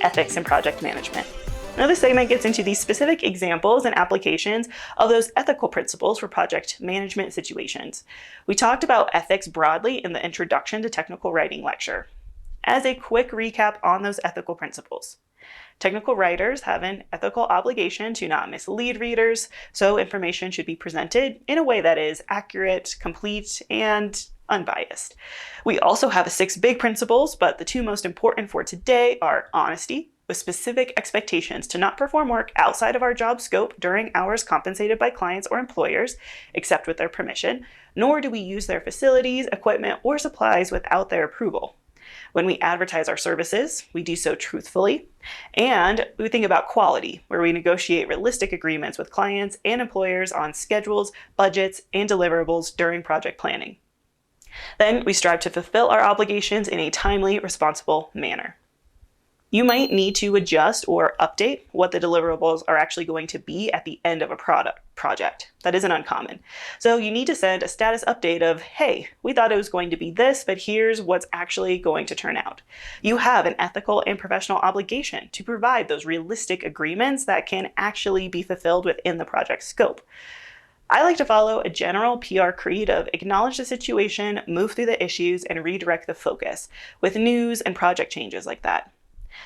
ethics in project management. Now, this segment gets into the specific examples and applications of those ethical principles for project management situations. We talked about ethics broadly in the Introduction to Technical Writing lecture. As a quick recap on those ethical principles, technical writers have an ethical obligation to not mislead readers, so information should be presented in a way that is accurate, complete, and unbiased. We also have 6 big principles, but the 2 most important for today are honesty, with specific expectations to not perform work outside of our job scope during hours compensated by clients or employers, except with their permission, nor do we use their facilities, equipment, or supplies without their approval. When we advertise our services, we do so truthfully, and we think about quality, where we negotiate realistic agreements with clients and employers on schedules, budgets, and deliverables during project planning. Then we strive to fulfill our obligations in a timely, responsible manner. You might need to adjust or update what the deliverables are actually going to be at the end of a project. That isn't uncommon. So you need to send a status update of, hey, we thought it was going to be this, but here's what's actually going to turn out. You have an ethical and professional obligation to provide those realistic agreements that can actually be fulfilled within the project scope. I like to follow a general PR creed of acknowledge the situation, move through the issues, and redirect the focus with news and project changes like that.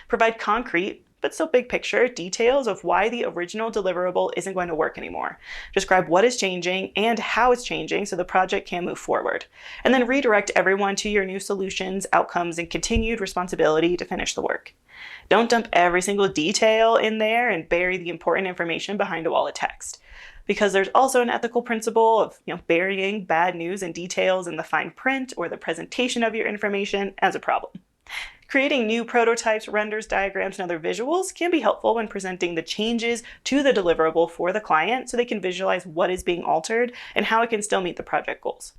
Provide concrete, but still big picture, details of why the original deliverable isn't going to work anymore. Describe what is changing and how it's changing so the project can move forward. And then redirect everyone to your new solutions, outcomes, and continued responsibility to finish the work. Don't dump every single detail in there and bury the important information behind a wall of text. Because there's also an ethical principle of burying bad news and details in the fine print or the presentation of your information as a problem. Creating new prototypes, renders, diagrams, and other visuals can be helpful when presenting the changes to the deliverable for the client so they can visualize what is being altered and how it can still meet the project goals.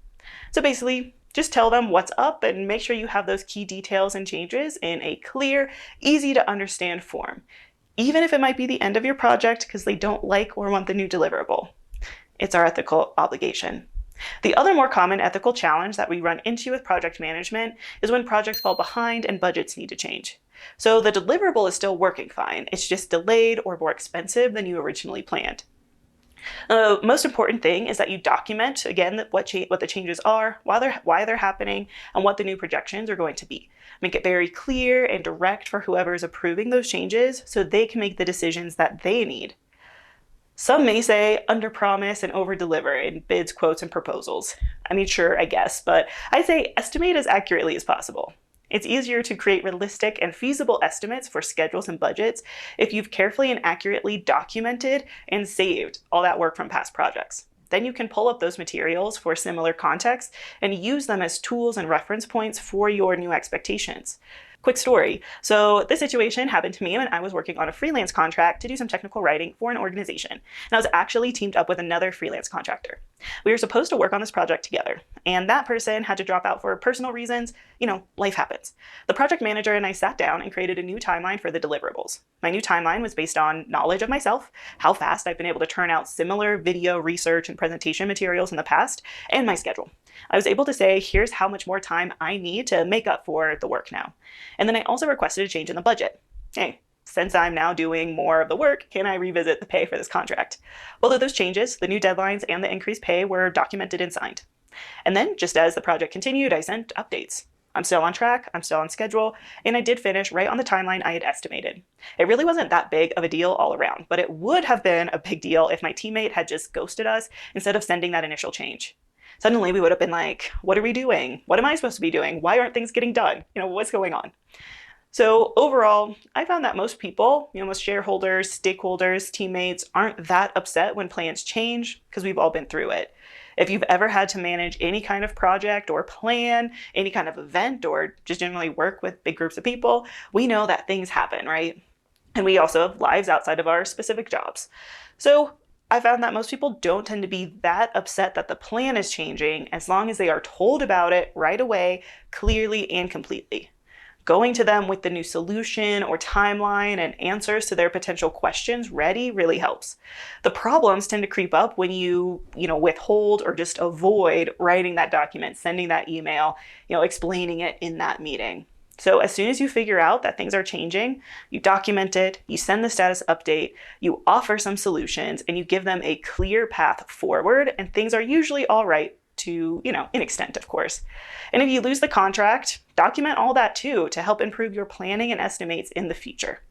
So basically, just tell them what's up and make sure you have those key details and changes in a clear, easy to understand form, even if it might be the end of your project because they don't like or want the new deliverable. It's our ethical obligation. The other more common ethical challenge that we run into with project management is when projects fall behind and budgets need to change. So the deliverable is still working fine, it's just delayed or more expensive than you originally planned. The most important thing is that you document, again, what the changes are, why they're happening, and what the new projections are going to be. Make it very clear and direct for whoever is approving those changes so they can make the decisions that they need. Some may say underpromise and overdeliver in bids, quotes, and proposals. I mean, sure, I guess, but I say estimate as accurately as possible. It's easier to create realistic and feasible estimates for schedules and budgets if you've carefully and accurately documented and saved all that work from past projects. Then you can pull up those materials for similar contexts and use them as tools and reference points for your new expectations. Quick story. So this situation happened to me when I was working on a freelance contract to do some technical writing for an organization. And I was actually teamed up with another freelance contractor. We were supposed to work on this project together, and that person had to drop out for personal reasons. Life happens. The project manager and I sat down and created a new timeline for the deliverables. My new timeline was based on knowledge of myself, how fast I've been able to turn out similar video research and presentation materials in the past, and my schedule. I was able to say, here's how much more time I need to make up for the work now. And then I also requested a change in the budget. Hey, since I'm now doing more of the work, can I revisit the pay for this contract? Both of those changes, the new deadlines and the increased pay, were documented and signed. And then, just as the project continued, I sent updates. I'm still on track, I'm still on schedule, and I did finish right on the timeline I had estimated. It really wasn't that big of a deal all around, but it would have been a big deal if my teammate had just ghosted us instead of sending that initial change. Suddenly we would have been like, what are we doing? What am I supposed to be doing? Why aren't things getting done? What's going on? So overall, I found that most people, most shareholders, stakeholders, teammates aren't that upset when plans change because we've all been through it. If you've ever had to manage any kind of project or plan, any kind of event, or just generally work with big groups of people, we know that things happen, right? And we also have lives outside of our specific jobs. So I found that most people don't tend to be that upset that the plan is changing as long as they are told about it right away, clearly and completely. Going to them with the new solution or timeline and answers to their potential questions ready really helps. The problems tend to creep up when you withhold or just avoid writing that document, sending that email, explaining it in that meeting. So as soon as you figure out that things are changing, you document it, you send the status update, you offer some solutions, and you give them a clear path forward, and things are usually all right to, an extent, of course. And if you lose the contract, document all that too to help improve your planning and estimates in the future.